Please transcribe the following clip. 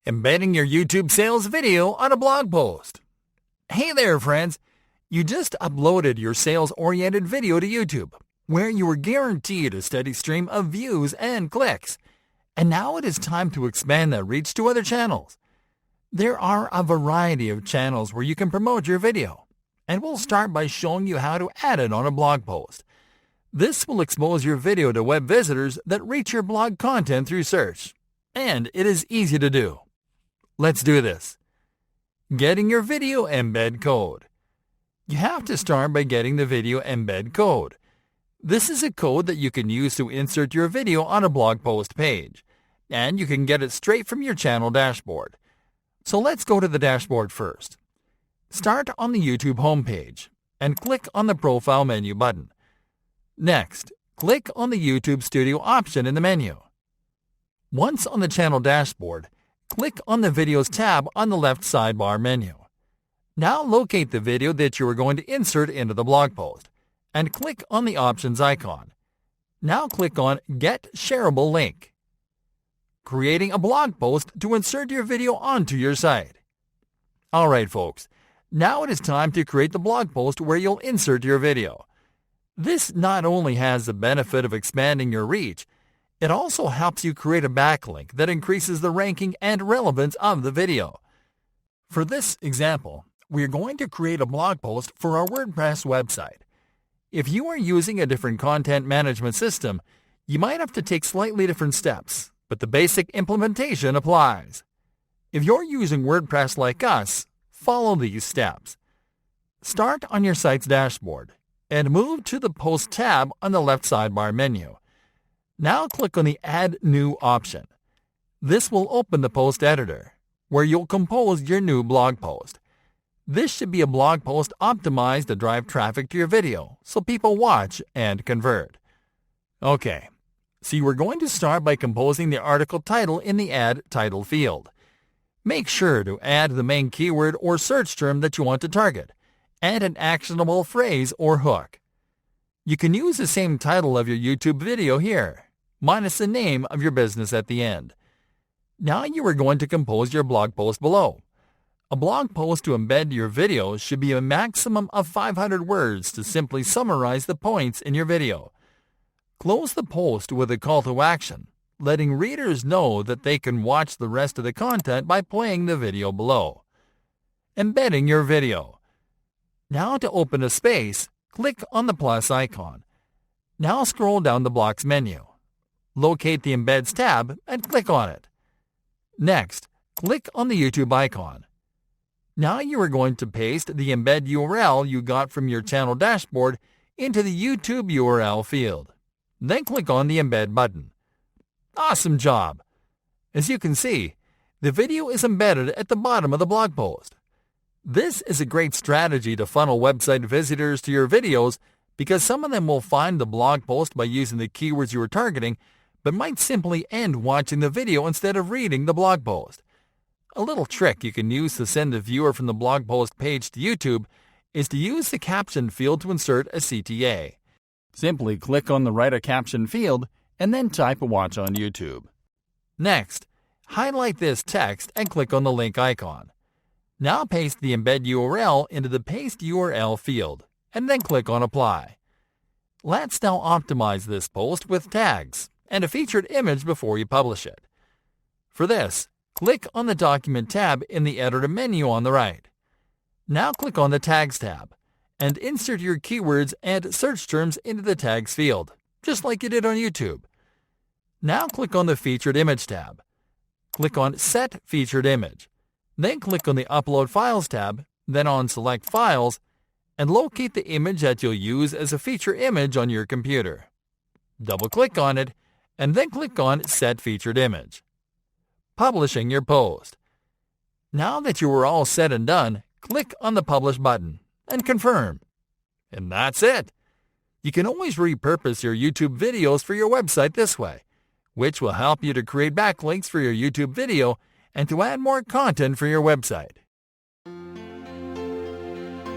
Embedding your YouTube sales video on a blog post. Hey there, friends. You just uploaded your sales-oriented video to YouTube, where you were guaranteed a steady stream of views and clicks. And now it is time to expand that reach to other channels. There are a variety of channels where you can promote your video, and we'll start by showing you how to add it on a blog post. This will expose your video to web visitors that reach your blog content through search, and it is easy to do. Let's do this. Getting your video embed code. You have to start by getting the video embed code. This is a code that you can use to insert your video on a blog post page, and you can get it straight from your channel dashboard. So let's go to the dashboard first. Start on the YouTube homepage and click on the Profile menu button. Next, click on the YouTube Studio option in the menu. Once on the channel dashboard, click on the Videos tab on the left sidebar menu. Now locate the video that you are going to insert into the blog post and click on the Options icon. Now click on Get Shareable Link. Creating a blog post to insert your video onto your site. Alright folks, now it is time to create the blog post where you'll insert your video. This not only has the benefit of expanding your reach, it also helps you create a backlink that increases the ranking and relevance of the video. For this example, we are going to create a blog post for our WordPress website. If you are using a different content management system, you might have to take slightly different steps, but the basic implementation applies. If you're using WordPress like us, follow these steps. Start on your site's dashboard and move to the Post tab on the left sidebar menu. Now click on the Add New option. This will open the post editor, where you'll compose your new blog post. This should be a blog post optimized to drive traffic to your video, so people watch and convert. Okay, so you are going to start by composing the article title in the Add Title field. Make sure to add the main keyword or search term that you want to target, and an actionable phrase or hook. You can use the same title of your YouTube video here, minus the name of your business at the end. Now you are going to compose your blog post below. A blog post to embed your video should be a maximum of 500 words to simply summarize the points in your video. Close the post with a call to action, letting readers know that they can watch the rest of the content by playing the video below. Embedding your video. Now to open a space, click on the plus icon. Now scroll down the blocks menu. Locate the Embeds tab and click on it. Next, click on the YouTube icon. Now you are going to paste the embed URL you got from your channel dashboard into the YouTube URL field. Then click on the Embed button. Awesome job! As you can see, the video is embedded at the bottom of the blog post. This is a great strategy to funnel website visitors to your videos because some of them will find the blog post by using the keywords you are targeting, but might simply end watching the video instead of reading the blog post. A little trick you can use to send a viewer from the blog post page to YouTube is to use the caption field to insert a CTA. Simply click on the Write a Caption field and then type Watch on YouTube. Next, highlight this text and click on the link icon. Now paste the embed URL into the Paste URL field and then click on Apply. Let's now optimize this post with tags and a featured image before you publish it. For this, click on the Document tab in the Editor menu on the right. Now click on the Tags tab and insert your keywords and search terms into the Tags field, just like you did on YouTube. Now click on the Featured Image tab. Click on Set Featured Image. Then click on the Upload Files tab, then on Select Files, and locate the image that you'll use as a feature image on your computer. Double-click on it, and then click on Set Featured Image. Publishing your post. Now that you are all set and done, click on the Publish button and confirm. And that's it. You can always repurpose your YouTube videos for your website this way, which will help you to create backlinks for your YouTube video and to add more content for your website.